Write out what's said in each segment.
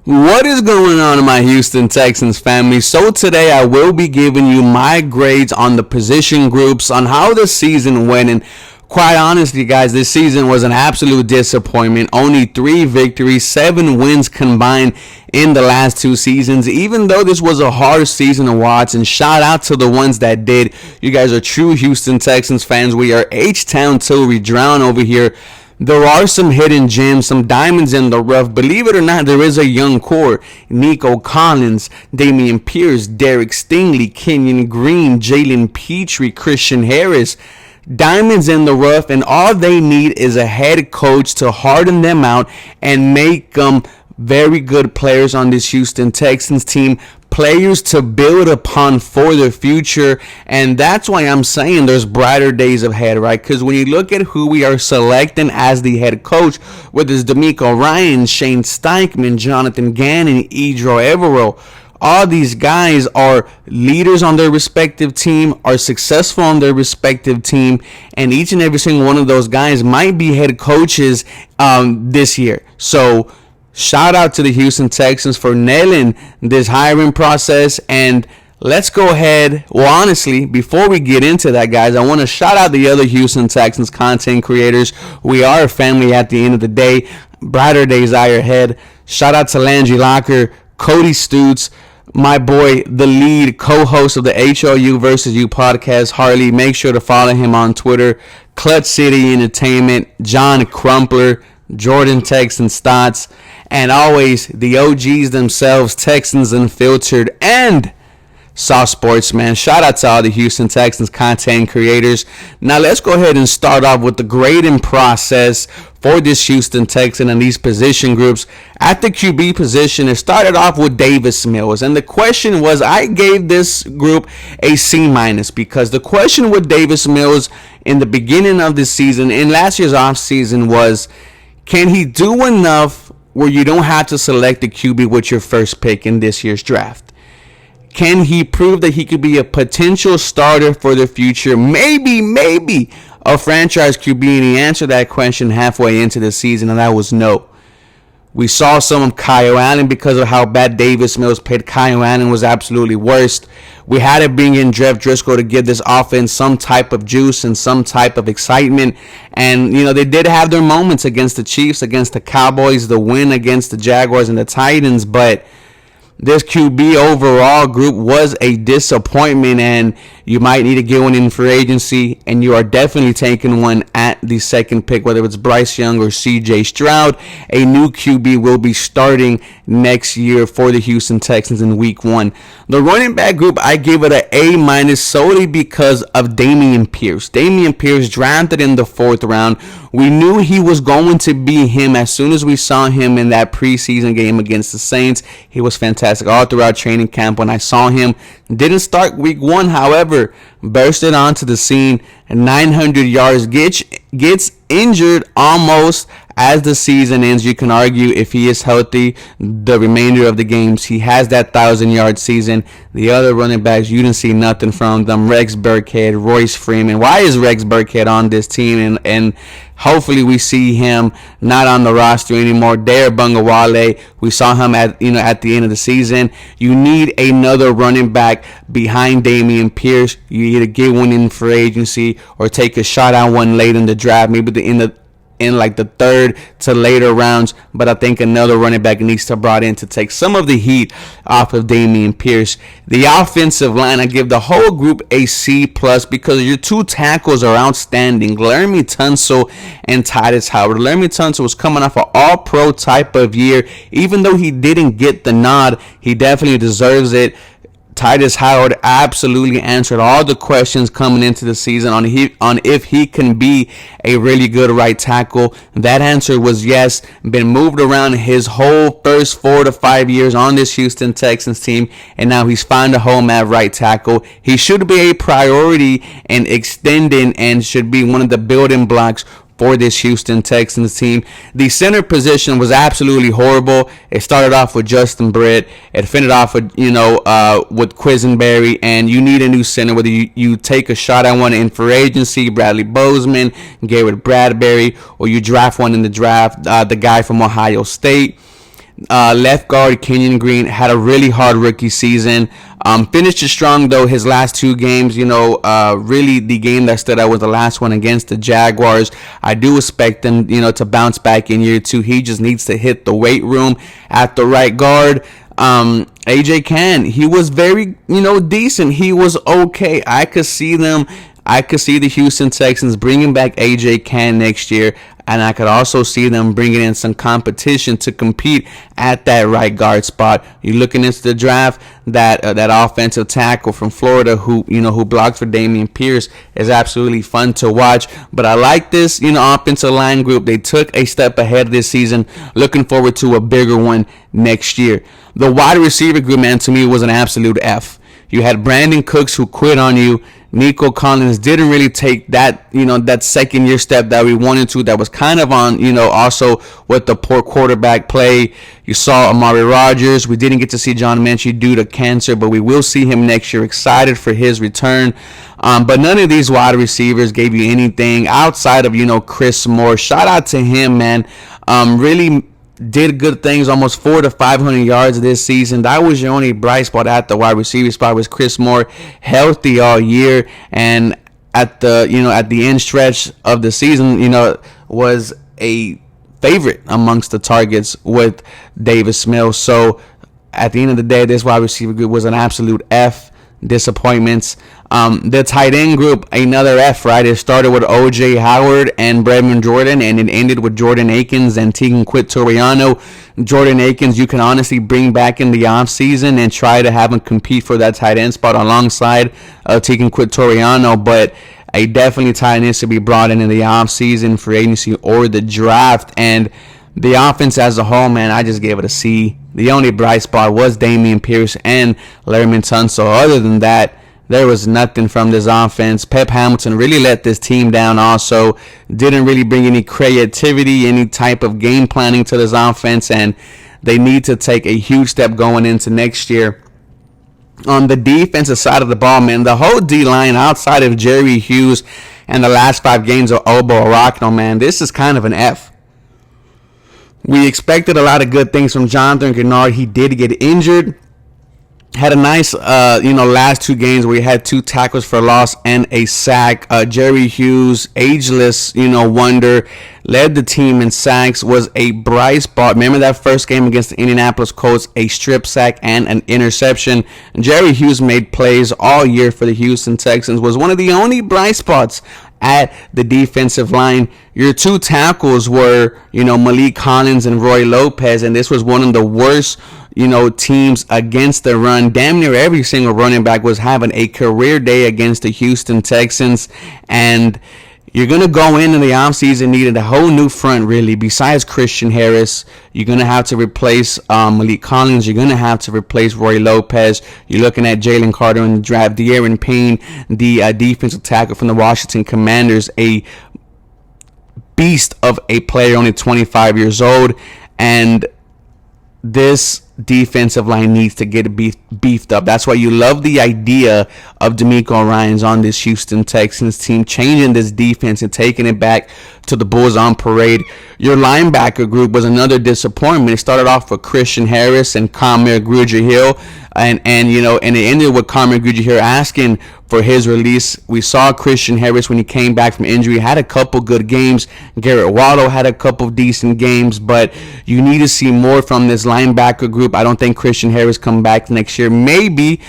What is going on in my Houston Texans family? So today I will be giving you my grades on the position groups, on how the season went, and quite honestly guys, this season was an absolute disappointment. Only 3 victories, 7 wins combined in the last 2 seasons. Even though this was a hard season to watch, and shout out to the ones that did. You guys are true Houston Texans fans. We are H-Town till we drown over here. There are some hidden gems, some diamonds in the rough. Believe it or not, there is a young core. Nico Collins, Damian Pierce, Derek Stingley, Kenyon Green, Jalen Petrie, Christian Harris. Diamonds in the rough, and all they need is a head coach to harden them out and make them very good players on this Houston Texans team. Players to build upon for the future, and that's why I'm saying there's brighter days ahead, right? Because when you look at who we are selecting as the head coach, whether it's D'Amico Ryan, Shane Steichman, Jonathan Gannon, Edro Evero, all these guys are leaders on their respective team, are successful on their respective team, and each and every single one of those guys might be head coaches this year. So shout out to the Houston Texans for nailing this hiring process. And let's go ahead. Well, honestly, before we get into that, guys, I want to shout out the other Houston Texans content creators. We are a family at the end of the day. Brighter days are ahead. Shout out to Landry Locker, Cody Stutes, my boy, the lead co-host of the HOU versus U podcast, Harley. Make sure to follow him on Twitter. Clutch City Entertainment, John Crumpler, Jordan Texan Stotts, and always the OGs themselves, Texans Unfiltered, and Saw Sportsman. Shout out to all the Houston Texans content creators. Now let's go ahead and start off with the grading process for this Houston Texan and these position groups. At the QB position, it started off with Davis Mills, and the question was, I gave this group a C- because the question with Davis Mills in the beginning of the season, in last year's offseason, was, can he do enough where you don't have to select the QB with your first pick in this year's draft? Can he prove that he could be a potential starter for the future? Maybe a franchise QB, and he answered that question halfway into the season, and that was no. We saw some of Kyle Allen because of how bad Davis Mills played. Kyle Allen was absolutely worst. We had to bring in Jeff Driscoll to give this offense some type of juice and some type of excitement. And, you know, they did have their moments against the Chiefs, against the Cowboys, the win against the Jaguars and the Titans, but this QB overall group was a disappointment, and you might need to get one in free agency, and you are definitely taking one at the second pick, whether it's Bryce Young or CJ Stroud. A new QB will be starting next year for the Houston Texans in week 1. The running back group, I gave it an A- solely because of Damian Pierce. Damian Pierce, drafted in the 4th round. We knew he was going to be him as soon as we saw him in that preseason game against the Saints. He was fantastic all throughout training camp when I saw him. Didn't start week 1, however, bursted onto the scene, 900 yards, gets injured almost as the season ends. You can argue if he is healthy the remainder of the games, he has that 1,000-yard season. The other running backs, you didn't see nothing from them. Rex Burkhead, Royce Freeman. Why is Rex Burkhead on this team? And hopefully we see him not on the roster anymore. Dare Bungawale, we saw him at the end of the season. You need another running back behind Damian Pierce. You either get one in free agency or take a shot at one late in the draft, maybe in like the 3rd to later rounds. But I think another running back needs to be brought in to take some of the heat off of Damian Pierce. The offensive line, I give the whole group a C+ because your 2 tackles are outstanding. Laramie Tunsil and Titus Howard. Laramie Tunsil was coming off an all-pro type of year. Even though he didn't get the nod, he definitely deserves it. Titus Howard absolutely answered all the questions coming into the season on if he can be a really good right tackle. That answer was yes. Been moved around his whole first 4 to 5 years on this Houston Texans team, and now he's found a home at right tackle. He should be a priority and extending, and should be one of the building blocks for this Houston Texans team. The center position was absolutely horrible. It started off with Justin Britt. It finished off with with Quisenberry, and you need a new center. Whether you take a shot at one in free agency, Bradley Bozeman, Garrett Bradbury, or you draft one in the draft, the guy from Ohio State. Left guard Kenyon Green had a really hard rookie season. Finished it strong though his last two games. Really the game that stood out was the last one against the Jaguars. I do expect him, to bounce back in year two. He just needs to hit the weight room at the right guard. AJ Cann, he was very, decent. He was okay. I could see the Houston Texans bringing back AJ Cann next year, and I could also see them bringing in some competition to compete at that right guard spot. You're looking into the draft, that offensive tackle from Florida who blocks for Dameon Pierce is absolutely fun to watch. But I like this, offensive line group. They took a step ahead this season. Looking forward to a bigger one next year. The wide receiver group, man, to me was an absolute F. You had Brandon Cooks who quit on you. Nico Collins didn't really take that, that second year step that we wanted to. That was kind of on, also with the poor quarterback play. You saw Amari Rodgers. We didn't get to see John Mechie due to cancer, but we will see him next year. Excited for his return. But none of these wide receivers gave you anything outside of, Chris Moore. Shout out to him, man. Really did good things, almost 400 to 500 yards this season. That was your only bright spot at the wide receiver spot, was Chris Moore, healthy all year, and at the end stretch of the season, was a favorite amongst the targets with Davis Mills. So at the end of the day, this wide receiver group was an absolute F. Disappointments. The tight end group, another F, right? It started with O.J. Howard and Brevin Jordan, and it ended with Jordan Akins and Tegan Quitoriano. Jordan Akins, you can honestly bring back in the offseason and try to have him compete for that tight end spot alongside Tegan Quitoriano, but a definitely tight end needs to be brought in the offseason, free agency, or the draft. And the offense as a whole, man, I just gave it a C. The only bright spot was Dameon Pierce and Larry Tunsil. Other than that, there was nothing from this offense. Pep Hamilton really let this team down also. Didn't really bring any creativity, any type of game planning to this offense, and they need to take a huge step going into next year. On the defensive side of the ball, man, the whole D-line outside of Jerry Hughes and the last 5 games of Obo Arachno, man, this is kind of an F. We expected a lot of good things from Jonathan Gennard. He did get injured. Had a nice, last 2 games where he had 2 tackles for loss and a sack. Jerry Hughes, ageless, wonder, led the team in sacks, was a bright spot. Remember that first game against the Indianapolis Colts, a strip sack and an interception. Jerry Hughes made plays all year for the Houston Texans, was one of the only bright spots at the defensive line. Your 2 tackles were, Malik Collins and Roy Lopez, and this was one of the worst, teams against the run. Damn near every single running back was having a career day against the Houston Texans, and you're going to go into the offseason needing a whole new front, really. Besides Christian Harris, you're going to have to replace Malik Collins. You're going to have to replace Roy Lopez. You're looking at Jalen Carter in the draft. De'Aaron Payne, the defensive tackle from the Washington Commanders, a beast of a player, only 25 years old. And this defensive line needs to get beefed up. That's why you love the idea of DeMeco Ryans on this Houston Texans team, changing this defense and taking it back to the Bulls on parade. Your linebacker group was another disappointment. It started off with Christian Harris and Kamir Grugier-Hill, and it ended with Kamir Grugier-Hill asking for his release. We saw Christian Harris when he came back from injury, had a couple good games. Garrett Waldo had a couple decent games, but you need to see more from this linebacker group. I don't think Christian Harris come back next year. Maybe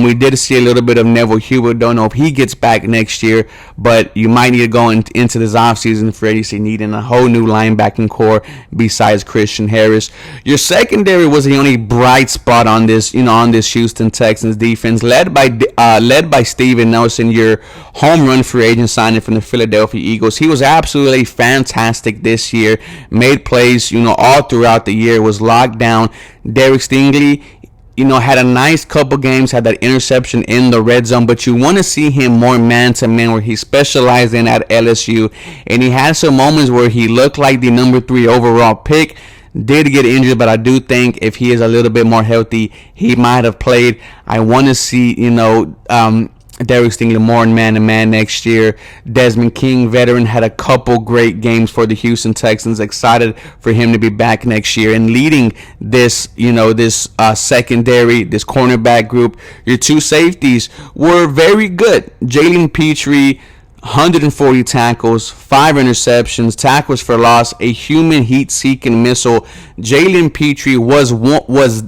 we did see a little bit of Neville Hubert. Don't know if he gets back next year, but you might need to go into this offseason for agency needing a whole new linebacking core besides Christian Harris. Your secondary was the only bright spot on this Houston Texans defense, led by Steven Nelson, your home run free agent signing from the Philadelphia Eagles. He was absolutely fantastic this year. Made plays, all throughout the year. Was locked down. Derek Stingley, had a nice couple games, had that interception in the red zone, but you want to see him more man-to-man, where he specialized in at LSU, and he had some moments where he looked like the number 3 overall pick. Did get injured, but I do think if he is a little bit more healthy, he might have played. I want to see, Derek Stingley more in man-to-man next year. Desmond King, veteran, had a couple great games for the Houston Texans. Excited for him to be back next year and leading this, this secondary, this cornerback group. Your two safeties were very good. Jalen Petrie, 140 tackles, 5 interceptions, tackles for loss, a human heat-seeking missile. Jalen Petrie was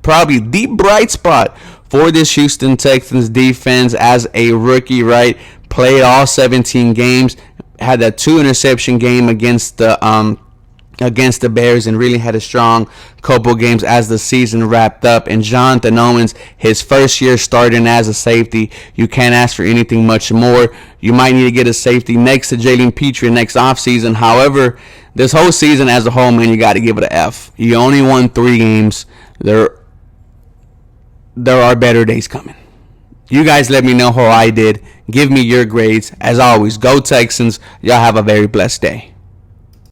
probably the bright spot for this Houston Texans defense as a rookie, right? Played all 17 games, had that 2 interception game against the Bears, and really had a strong couple games as the season wrapped up. And Jonathan Owens, his first year starting as a safety, you can't ask for anything much more. You might need to get a safety next to Jalen Petrie next offseason. However, this whole season as a whole, man, you got to give it an F. You only won 3 games. There are better days coming. You guys let me know how I did. Give me your grades. As always, go Texans. Y'all have a very blessed day.